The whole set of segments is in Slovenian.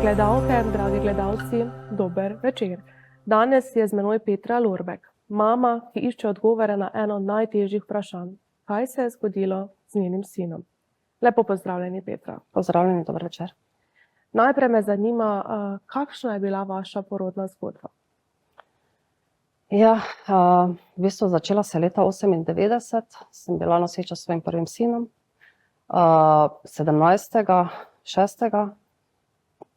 gledalke, dragi gledalci, dober večer. Danes je z menoj Petra Lorbek, mama, ki išče odgovore na eno najtežjih vprašanj. Kaj se je zgodilo z njenim sinom? Lepo pozdravljeni, Petra. Pozdravljeni, dober večer. Najprej me zanima, kakšna je bila vaša porodna zgodba? Ja, v bistvu začela se leta 98, sem bila noseča s svojim prvim sinom. 17.6.,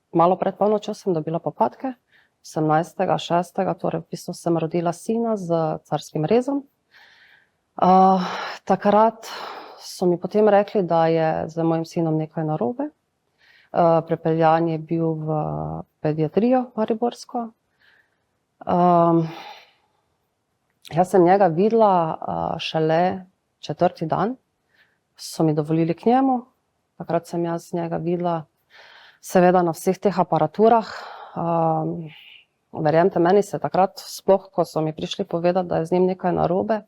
malo pred polnočjo sem dobila popadke, 18.6., torej v bistvu sem rodila sina z carskim rezom. Takrat so mi potem rekli, da je z mojim sinom nekaj narobe. Prepeljan je bil v pediatrijo mariborsko. Jaz sem njega videla šele 4. dan, so mi dovolili k njemu. Takrat sem jaz njega videla seveda na vseh teh aparaturah. Verjemite, meni se takrat, sploh ko so mi prišli povedati, da je z njim nekaj narobe,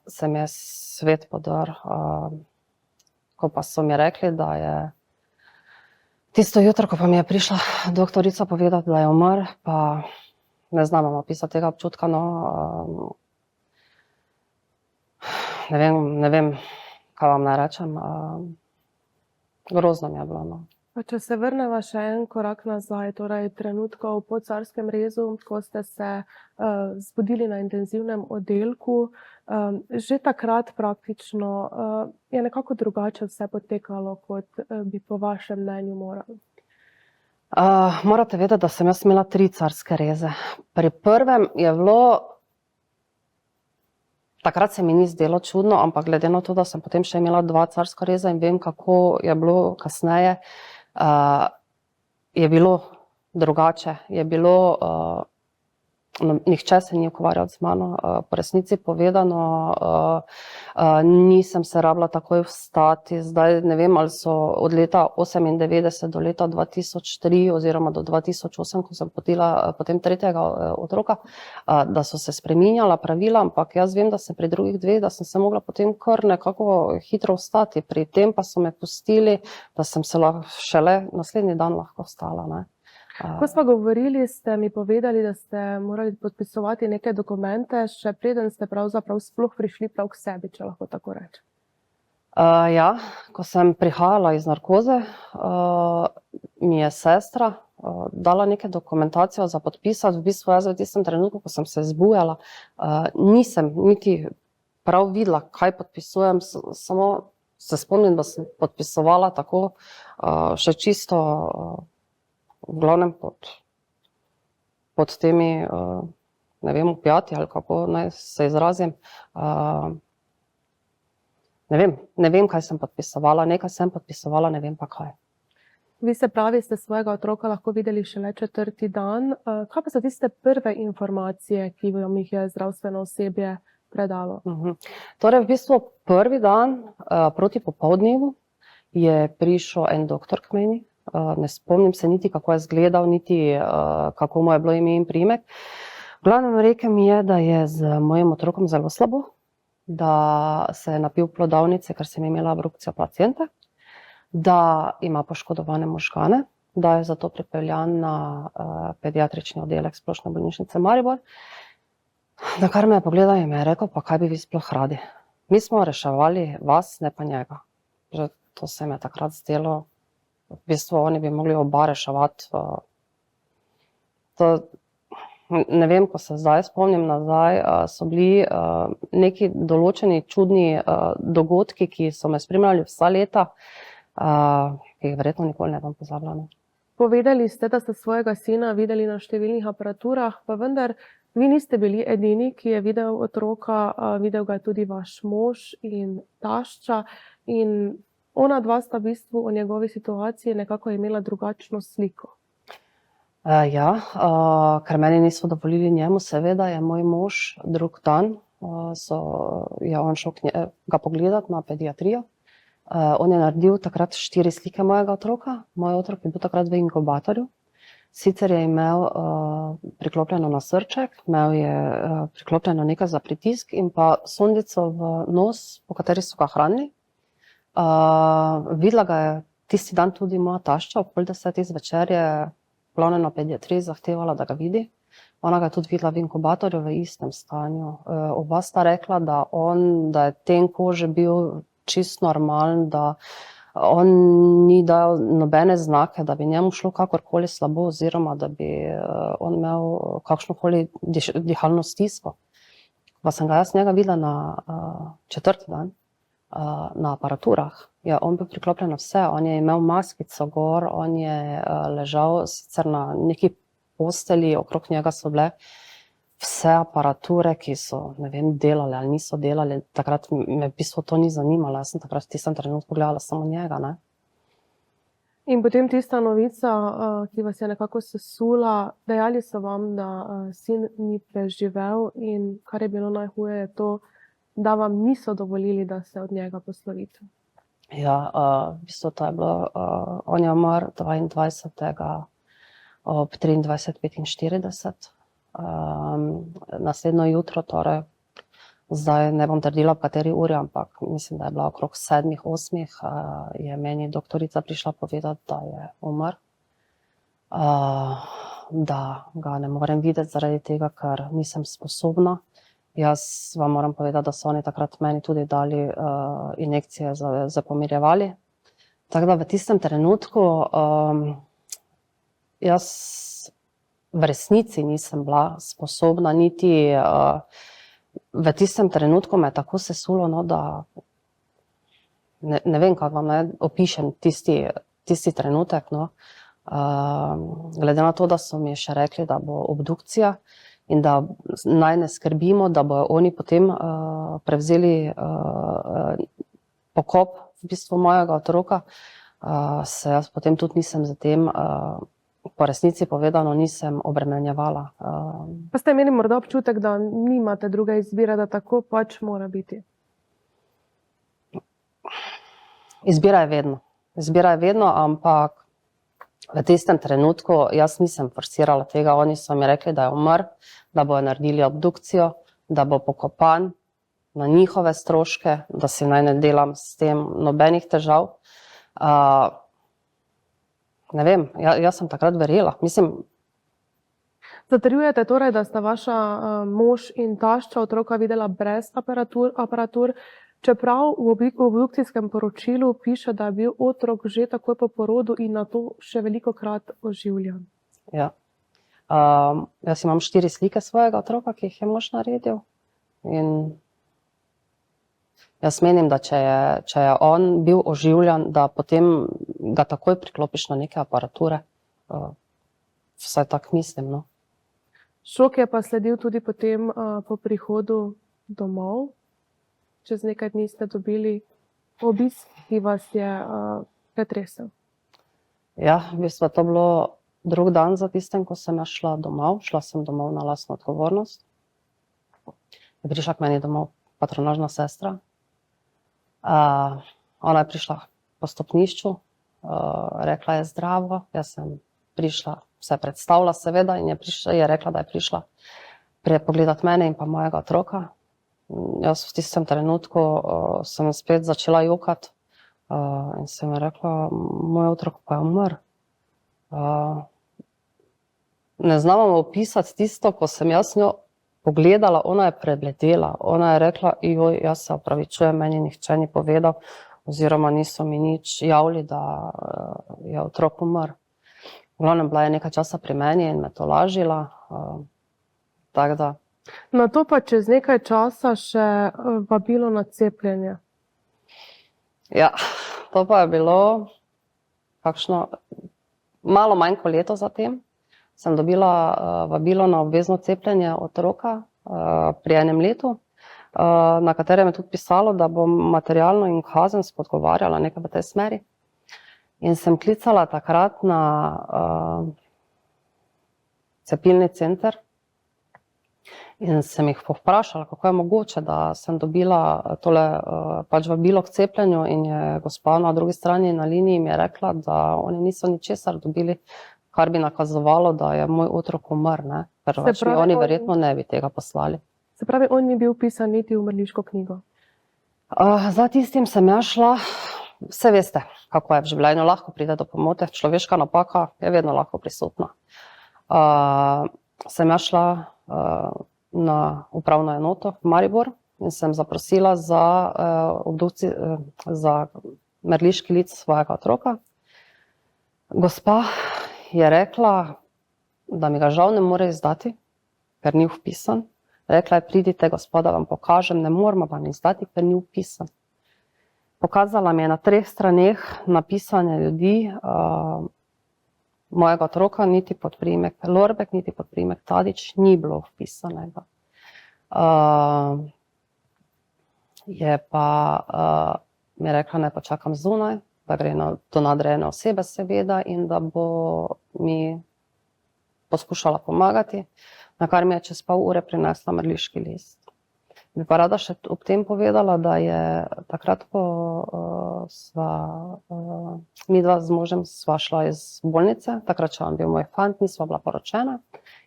se mi je svet podrl. Ko pa so mi rekli, da je tisto jutro, ko pa mi je prišla doktorica povedati, da je umrl, pa ne znam vam opisati tega občutka, no. Ne vem, kaj vam naj rečem. Grozno mi je bilo, no. Pa če se vrneva še en korak nazaj, torej trenutkov po carskem rezu, ko ste se zbudili na intenzivnem oddelku, že takrat praktično je nekako drugače vse potekalo, kot bi po vašem mnenju moralo. Morate vedeti, da sem jaz imela 3 carske reze. Pri prvem je bilo, takrat se mi ni zdelo čudno, ampak glede na to, da sem potem še imela 2 carska reza in vem, kako je bilo kasneje, je bilo drugače. Je bilo, nihče se ni ukvarjal z mano, po resnici povedano, nisem se rabila takoj vstati. Zdaj ne vem, ali so od leta 98 do leta 2003 oziroma do 2008, ko sem potila potem 3. otroka, da so se spreminjala pravila, ampak jaz vem, da se pri drugih 2, da sem se mogla potem kar nekako hitro vstati. Pri tem pa so me pustili, da sem se šele naslednji dan lahko vstala, ne. Ko smo govorili, ste mi povedali, da ste morali podpisovati neke dokumente, še preden ste pravzaprav sploh prišli prav k sebi, če lahko tako rečem. Ja, ko sem prihajala iz narkoze, mi je sestra dala neke dokumentacijo za podpisati. V bistvu jaz v tistem trenutku, ko sem se zbujala, nisem niti prav videla, kaj podpisujem, samo se spomnim, da sem podpisovala tako še čisto v glavnem pod temi, ne vem, opijati ali kako naj se izrazim. Ne vem, kaj sem podpisovala, nekaj sem podpisovala, ne vem pa kaj. Vi se pravi, ste svojega otroka lahko videli šele 4. dan. Kaj pa so tiste prve informacije, ki vam jih je zdravstveno osebje predalo? Torej, v bistvu prvi dan proti popoldnevu je prišel en doktor k meni. Ne spomnim se niti, kako je izgledal, niti kako mu je bilo ime in priimek. V glavnem rekel mi je, da je z mojim otrokom zelo slabo, da se je napil plodovnice, ker sem imela abrupcijo placente, da ima poškodovane možgane, da je zato pripeljan na pediatrični oddelek Splošne bolnišnice Maribor. Na kar me je pogledal in me je rekel, pa kaj bi vi sploh radi? Mi smo reševali vas, ne pa njega. Že to se mi je takrat zdelo. V bistvu oni bi mogli oba reševati. Ne vem, ko se zdaj spomnim nazaj, so bili neki določeni čudni dogodki, ki so me spremljali vsa leta, ki jih verjetno nikoli ne bom pozabila. Povedali ste, da ste svojega sina videli na številnih aparaturah, pa vendar vi niste bili edini, ki je videl otroka, videl ga je tudi vaš mož in tašča, in ona dva sta v bistvu o njegovi situaciji nekako imela drugačno sliko. Ja, ker meni niso dovolili njemu, seveda je moj mož drug dan, je on šel ga pogledati na pediatrijo. On je naredil takrat 4 slike mojega otroka. Moj otrok je bil takrat v inkubatorju. Sicer je imel priklopljeno na srček, imel je priklopljeno nekaj za pritisk in pa sondico v nos, po kateri so ga hranili. Videla ga je tisti dan tudi moja tašča ob 9:30 zvečer je glavno na pediatriji zahtevala, da ga vidi. Ona ga je tudi videla v inkubatorju v istem stanju. Oba sta rekla, da je tenko že bil čist normalen, da on ni dal nobene znake, da bi njemu šlo kakorkoli slabo oziroma da bi on imel kakšnokoli dihalno stisko. Pa sem ga jaz njega videla na 4. dan na aparaturah. Je on bil priklopljen na vse, on je imel maskico gor, on je ležal sicer na neki postelji, okrog njega so bile vse aparature, ki so, ne vem, delale ali niso delale. Takrat me v bistvu to ni zanimalo, jaz sem takrat v tistem trenutku gledala samo njega, ne. In potem tista novica, ki vas je nekako sesula, dejali so vam, da sin ni preživel in kar je bilo najhuje je to, da vam niso dovolili, da se od njega poslovite. Ja, v bistvu to je bilo, on je umrl 22. ob 23:45. Naslednjo jutro, torej zdaj ne bom trdila, v kateri uri, ampak mislim, da je bila okrog 7, 8, je meni doktorica prišla povedati, da je umrl. Da ga ne morem videti zaradi tega, ker nisem sposobna. Jaz vam moram povedati, da so oni takrat meni tudi dali injekcije za pomirjevali. Tako da v tistem trenutku jaz v resnici nisem bila sposobna, niti v tistem trenutku me je tako sesulo, no, da ne vem, kako vam naj opišem tisti trenutek, no. Glede na to, da so mi še rekli, da bo obdukcija in da naj ne skrbimo, da bojo oni potem prevzeli pokop v bistvu mojega otroka, se jaz potem tudi nisem za tem, po resnici povedano, nisem obremenjevala. Pa ste imeli morda občutek, da nimate druge izbire, da tako pač mora biti? Izbira je vedno, ampak v tistem trenutku jaz nisem forsirala tega. Oni so mi rekli, da je umrl, da bojo naredili obdukcijo, da bo pokopan na njihove stroške, da si naj ne delam s tem nobenih težav. Ne vem, jaz sem takrat verjela. Zatrjujete torej, da sta vaša mož in tašča otroka videla brez aparatur, čeprav v obdukcijskem poročilu piše, da je bil otrok že takoj po porodu in nato še velikokrat oživljen. Ja. Jaz imam 4 slike svojega otroka, ki jih je mož naredil. In jaz menim, da če je on bil oživljen, da potem ga takoj priklopiš na neke aparature. Vsaj tako mislim, no. Šok je pa sledil tudi potem po prihodu domov. Čez nekaj dni ste dobili obisk, ki vas je pretresel. Ja, v bistvu to bilo drug dan za tistem, ko sem šla domov. Šla sem domov na lastno odgovornost. Je prišla k meni domov patronažna sestra. Ona je prišla po stopnišču, rekla je zdravo, jaz sem prišla, se predstavila seveda in je rekla, da je prišla pogledati mene in pa mojega otroka. Jaz v tistem trenutku sem spet začela jokati in sem rekla, moj otrok pa je umrl. Ne znam vam opisati tisto, ko sem jaz njo pogledala, ona je prebledela, ona je rekla, joj, jaz se opravičujem, meni nihče ni povedal, oziroma niso mi nič javili, da je otrok umrl. V glavnem bila je nekaj časa pri meni in me tolažila, tako da. Nato pa čez nekaj časa še vabilo na cepljenje. Ja, to pa je bilo kakšno malo manj kot leto zatem. Sem dobila vabilo na obvezno cepljenje otroka pri 1 letu, na katerem je tudi pisalo, da bom materialno in kazensko odgovarjala nekaj v tej smeri. In sem klicala takrat na cepilni center in sem jih povprašala, kako je mogoče, da sem dobila tole pač vabilo k cepljenju in je gospa na drugi strani na liniji mi je rekla, da oni niso ničesar dobili, kar bi nakazovalo, da je moj otrok umrl, ne? Ker pač mi oni verjetno ne bi tega poslali. Se pravi, on ni bil vpisan niti v mrliško knjigo? Za tistim sem ja šla Vse veste, kako je v življenju, lahko pride do pomote, človeška napaka je vedno lahko prisotna. Sem ja šla na upravno enoto v Maribor in sem zaprosila za mrliški lic svojega otroka. Gospa je rekla, da mi ga žal ne more izdati, ker ni vpisan. Rekla je, pridite, gospoda, vam pokažem, ne moramo vam izdati, ker ni vpisan. Pokazala mi je na 3 straneh napisane ljudi, mojega otroka, niti podpriimek Lorbek, niti podpriimek Tadić ni bilo vpisanega. Je pa mi je rekla, naj počakam zunaj, da gre do nadrejene osebe seveda in da bo mi poskušala pomagati, na kar mi je čez pol ure prinesla mrliški list. Bi pa rada še ob tem povedala, da je takrat, ko midva z možem sva šla iz bolnice, takrat še on bil moj fant, nisva bila poročena,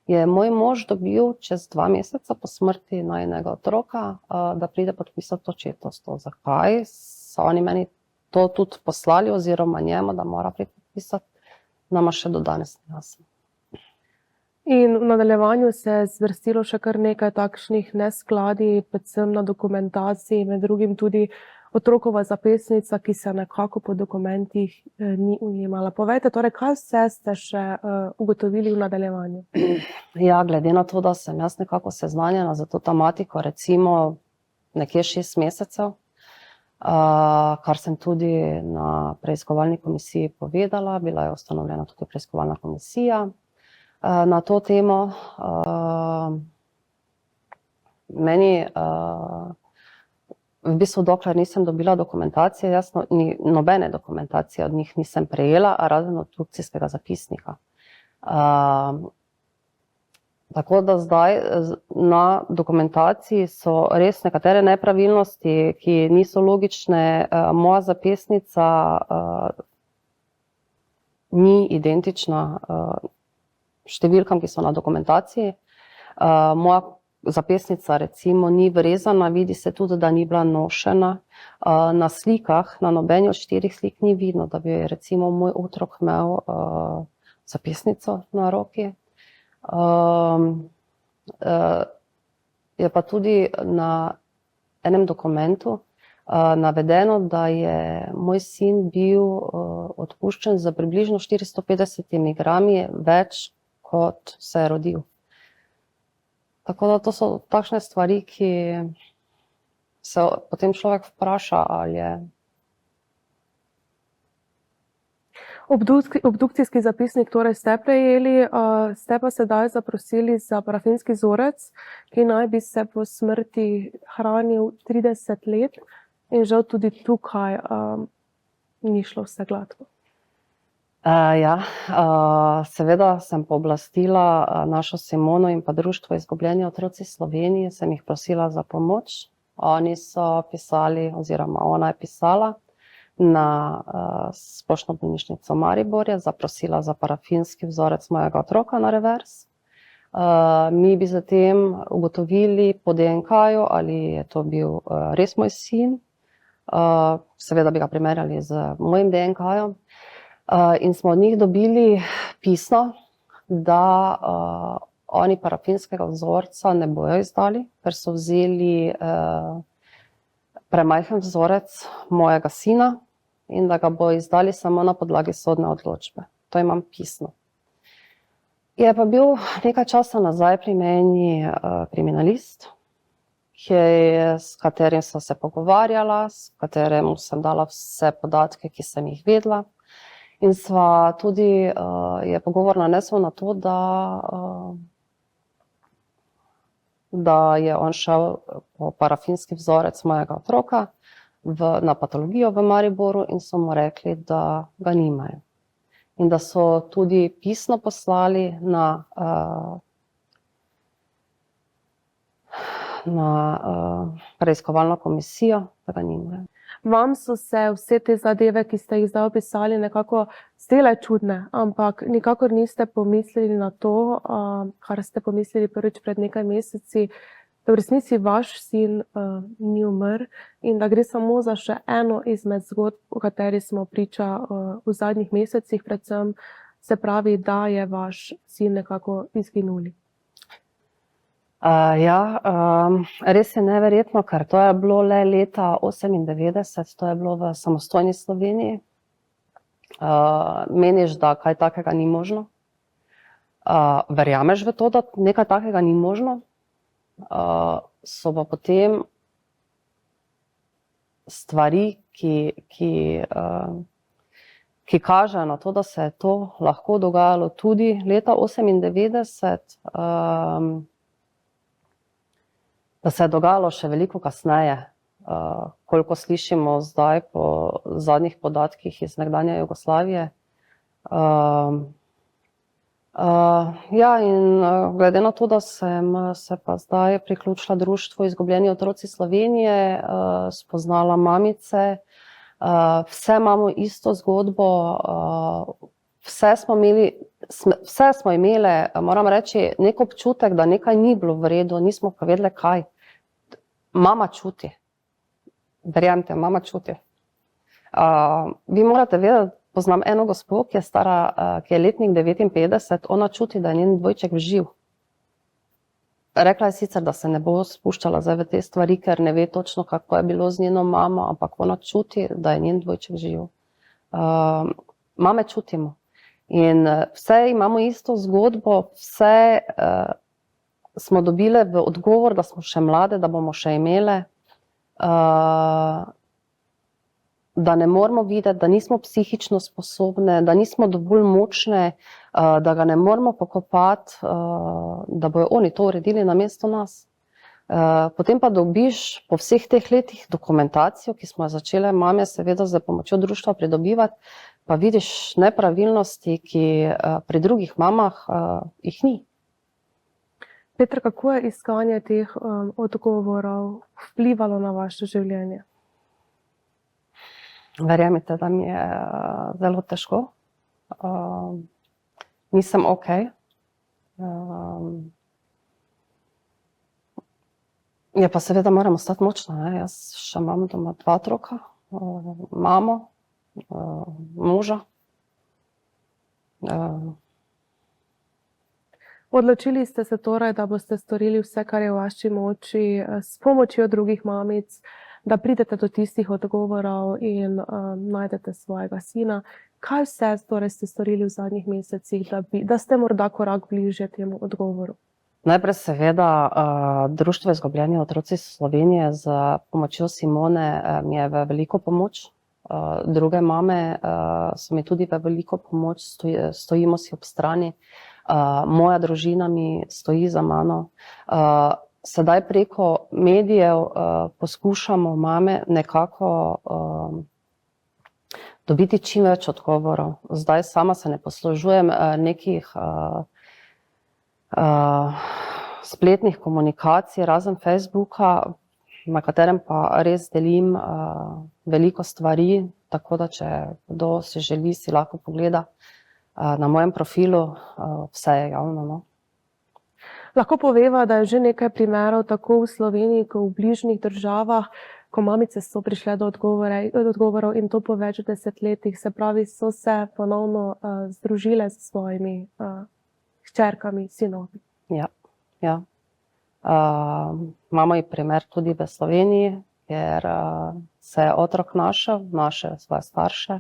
je moj mož dobil čez 2 meseca po smrti najinega otroka, da pride podpisati očetovstvo. Zakaj so oni meni to tudi poslali oziroma njemu, da mora priti podpisati, nama še do danes ni jasno. In v nadaljevanju se je zvrstilo še kar nekaj takšnih neskladij, predvsem na dokumentaciji, med drugim tudi otrokova zapestnica, ki se nekako po dokumentih ni ujemala. Povejte, torej, kaj vse ste še ugotovili v nadaljevanju? Ja, glede na to, da sem jaz nekako seznanjena za to tematiko, recimo nekje 6 mesecev, kar sem tudi na preiskovalni komisiji povedala, bila je ustanovljena tudi preiskovalna komisija na to temo. Meni v bistvu, dokler nisem dobila dokumentacije, jasno, nobene dokumentacije od njih nisem prejela, razen obdukcijskega zapisnika. Tako da zdaj na dokumentaciji so res nekatere nepravilnosti, ki niso logične. Moja zapestnica ni identična številkam, ki so na dokumentaciji. Moja zapestnica recimo ni vrezana, vidi se tudi, da ni bila nošena. Na slikah, na nobeni od 4 slik ni vidno, da bi recimo moj otrok imel zapestnico na roki. Je pa tudi na enem dokumentu navedeno, da je moj sin bil odpuščen za približno 450 grami več, kot se je rodil. Tako da to so takšne stvari, ki se potem človek vpraša, ali je. Obdukcijski zapisnik torej ste prejeli, ste pa sedaj zaprosili za parafinski vzorec, ki naj bi se po smrti hranil 30 let in žal tudi tukaj ni šlo vse gladko. Ja, seveda sem pooblastila našo Simono in pa Društvo Izgubljeni otroci Slovenije, sem jih prosila za pomoč. Oni so pisali, oziroma ona je pisala na Splošno bolnišnico Mariborja, zaprosila za parafinski vzorec mojega otroka na revers. Mi bi zatem ugotovili po DNK-ju, ali je to bil res moj sin. Seveda bi ga primerjali z mojim DNK-jem. In smo od njih dobili pismo, da oni parafinskega vzorca ne bojo izdali, ker so vzeli premajhen vzorec mojega sina in da ga bo izdali samo na podlagi sodne odločbe. To imam pismo. Je pa bil nekaj časa nazaj pri meni kriminalist, s katerim sem se pogovarjala, s katerim sem dala vse podatke, ki sem jih vedela. In sva tudi, je pogovor nanesel na to, da je on šel po parafinski vzorec mojega otroka na patologijo v Mariboru in so mu rekli, da ga nimajo. In da so tudi pisno poslali na preiskovalno komisijo, da ga nimajo. Vam so se vse te zadeve, ki ste jih zdaj opisali, nekako zdele čudne, ampak nikakor niste pomislili na to, kar ste pomislili prvič pred nekaj meseci, da v resnici vaš sin ni umrl in da gre samo za še eno izmed zgodb, o kateri smo priča v zadnjih mesecih predvsem, se pravi, da je vaš sin nekako izginuli. Res je neverjetno, ker to je bilo le leta 1998, to je bilo v samostojni Sloveniji. Meniš, da kaj takega ni možno? Verjameš v to, da nekaj takega ni možno? So pa potem stvari, ki kažejo na to, da se je to lahko dogajalo tudi leta 1998, da se je dogajalo še veliko kasneje, koliko slišimo zdaj po zadnjih podatkih iz nekdanje Jugoslavije. Glede na to, da sem se pa zdaj priključila društvu Izgubljeni otroci Slovenije, spoznala mamice, vse imamo isto zgodbo, vse smo imele, moram reči, nek občutek, da nekaj ni bilo v redu, nismo pa vedeli kaj. Mama čuti. Verjemite, mama čuti. Vi morate vedeti, poznam eno gospo, ki je stara, ki je letnik 59, ona čuti, da je njen dvojček živ. Rekla je sicer, da se ne bo spuščala zdaj v te stvari, ker ne ve točno, kako je bilo z njeno mamo, ampak ona čuti, da je njen dvojček živ. Mame čutimo. In vse imamo isto zgodbo, vse smo dobile v odgovor, da smo še mlade, da bomo še imele, da ne moramo videti, da nismo psihično sposobne, da nismo dovolj močne, da ga ne moramo pokopati, da bojo oni to uredili namesto nas. Potem pa dobiš po vseh teh letih dokumentacijo, ki smo jo začele mame seveda z pomočjo društva pridobivati, pa vidiš nepravilnosti, ki pri drugih mamah jih ni. Petra, kako je iskanje teh odgovorov vplivalo na vaše življenje? Verjemite, da mi je zelo težko. Nisem okej. Je pa seveda moram ostati močna, ne? Jaz še imam doma 2 otroka, mamo, moža. Odločili ste se torej, da boste storili vse, kar je v vaši moči, s pomočjo drugih mamic, da pridete do tistih odgovorov in najdete svojega sina. Kaj vse torej ste storili v zadnjih mesecih, da ste morda korak bližje temu odgovoru? Najprej seveda Društvo Izgubljeni otroci Slovenije z pomočjo Simone mi je v veliko pomoč. Druge mame so mi tudi v veliko pomoč, stojimo si ob strani. Moja družina mi stoji za mano. Sedaj preko medijev poskušamo mame nekako dobiti čim več odgovorov. Zdaj sama se ne poslužujem nekih spletnih komunikacij, razen Facebooka, na katerem pa res delim veliko stvari, tako da če kdo si želi, si lahko pogleda na mojem profilu, vse je javno, no. Lahko poveva, da je že nekaj primerov tako v Sloveniji, kot v bližnjih državah, ko mamice so prišle do odgovorov in to po več desetletjih, se pravi, so se ponovno združile s svojimi hčerkami, sinovi. Ja. Imamo primer tudi v Sloveniji, kjer se je otrok našel svoje starše.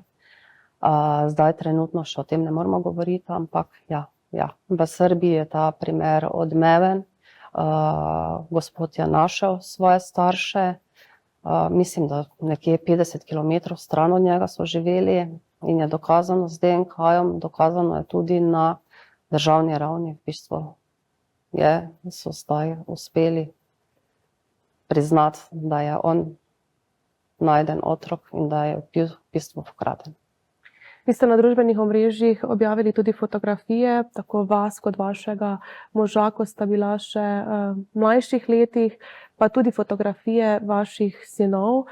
Zdaj trenutno še o tem ne moramo govoriti, ampak ja. V Srbiji je ta primer odmeven. Gospod je našel svoje starše. Mislim, da nekje 50 kilometrov stran od njega so živeli in je dokazano z DNK-jem, dokazano je tudi na državni ravni. V bistvu so zdaj uspeli priznati, da je on najden otrok in da je bil v bistvu ukraden. Vi ste na družbenih omrežjih objavili tudi fotografije, tako vas kot vašega moža, ko sta bila še v mlajših letih, pa tudi fotografije vaših sinov.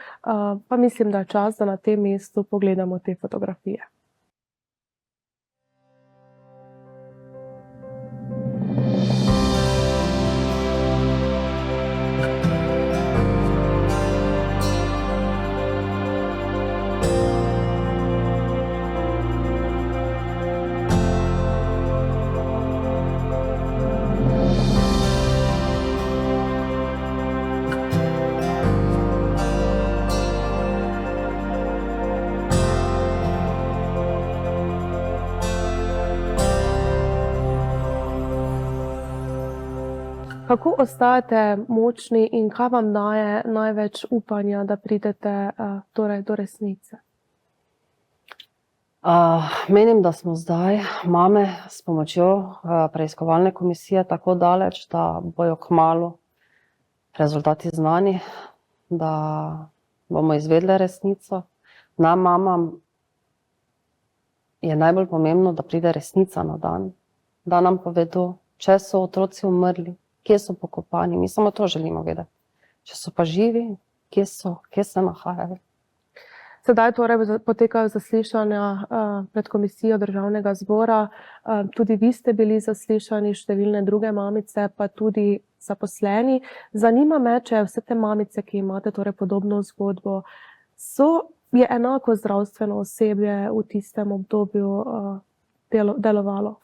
Pa mislim, da je čas, da na tem mestu pogledamo te fotografije. Kako ostajate močni in kaj vam daje največ upanja, da pridete torej do resnice? Menim, da smo zdaj mame s pomočjo preiskovalne komisije tako daleč, da bojo kmalu rezultati znani, da bomo izvedle resnico. Nam mamam je najbolj pomembno, da pride resnica na dan, da nam povedo, če so otroci umrli, kje so pokopani, mi samo to želimo vedeti. Če so pa živi, kje so, kje se nahajajo. Sedaj torej potekajo zaslišanja pred komisijo Državnega zbora. Tudi vi ste bili zaslišani, številne druge mamice, pa tudi zaposleni. Zanima me, če vse te mamice, ki imate torej podobno zgodbo, je enako zdravstveno osebje v tistem obdobju delovalo?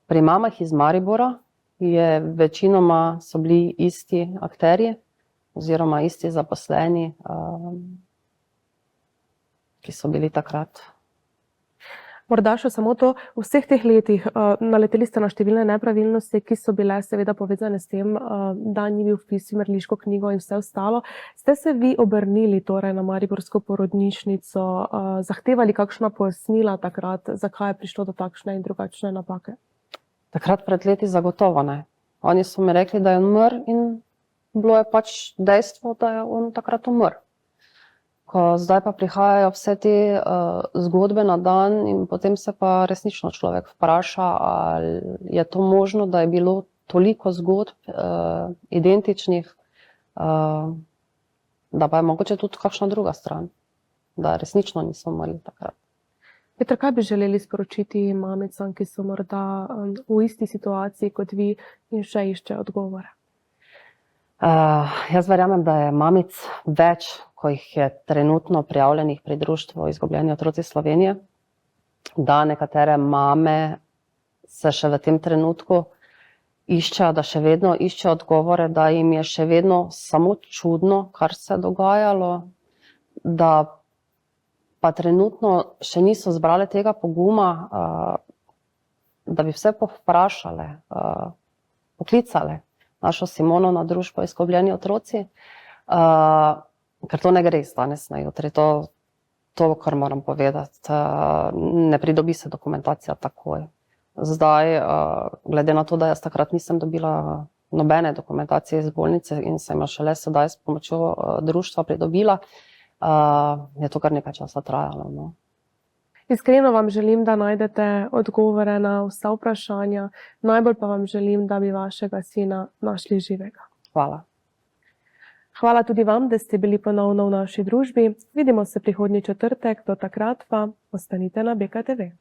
Pri mamah iz Maribora večinoma so bili isti akterji oziroma isti zaposleni, ki so bili takrat. Morda še samo to, v vseh teh letih naleteli ste na številne nepravilnosti, ki so bile seveda povezane s tem, da ni bil vpis v mrliško knjigo in vse ostalo. Ste se vi obrnili torej na mariborsko porodnišnico, zahtevali kakšna pojasnila takrat, zakaj je prišlo do takšne in drugačne napake? Takrat pred leti zagotovo ne. Oni so mi rekli, da je umrl in bilo je pač dejstvo, da je on takrat umrl. Zdaj pa prihajajo vse te zgodbe na dan in potem se pa resnično človek vpraša, ali je to možno, da je bilo toliko zgodb identičnih, da pa je mogoče tudi kakšna druga stran, da resnično niso umrli takrat. Petra, kaj bi želeli sporočiti mamicam, ki so morda v isti situaciji kot vi in še iščejo odgovore? Jaz verjamem, da je mamic več, ko jih je trenutno prijavljenih pri društvu Izgubljeni otroci Slovenije, da nekatere mame se še v tem trenutku iščejo, da še vedno iščejo odgovore, da jim je še vedno samo čudno, kar se je dogajalo, da pa trenutno še niso zbrale tega poguma, da bi vse povprašale, poklicale našo Simono na društvo Izgubljeni otroci, ker to ne gre iz danes na jutri. To, kar moram povedati, ne pridobi se dokumentacija takoj. Zdaj, glede na to, da jaz takrat nisem dobila nobene dokumentacije iz bolnice in sem jo šele sedaj s pomočjo društva pridobila, je to kar nekaj časa trajalo, no. Iskreno vam želim, da najdete odgovore na vsa vprašanja. Najbolj pa vam želim, da bi vašega sina našli živega. Hvala. Hvala tudi vam, da ste bili ponovno v naši družbi. Vidimo se prihodnji četrtek, do takrat pa ostanite na BKTV.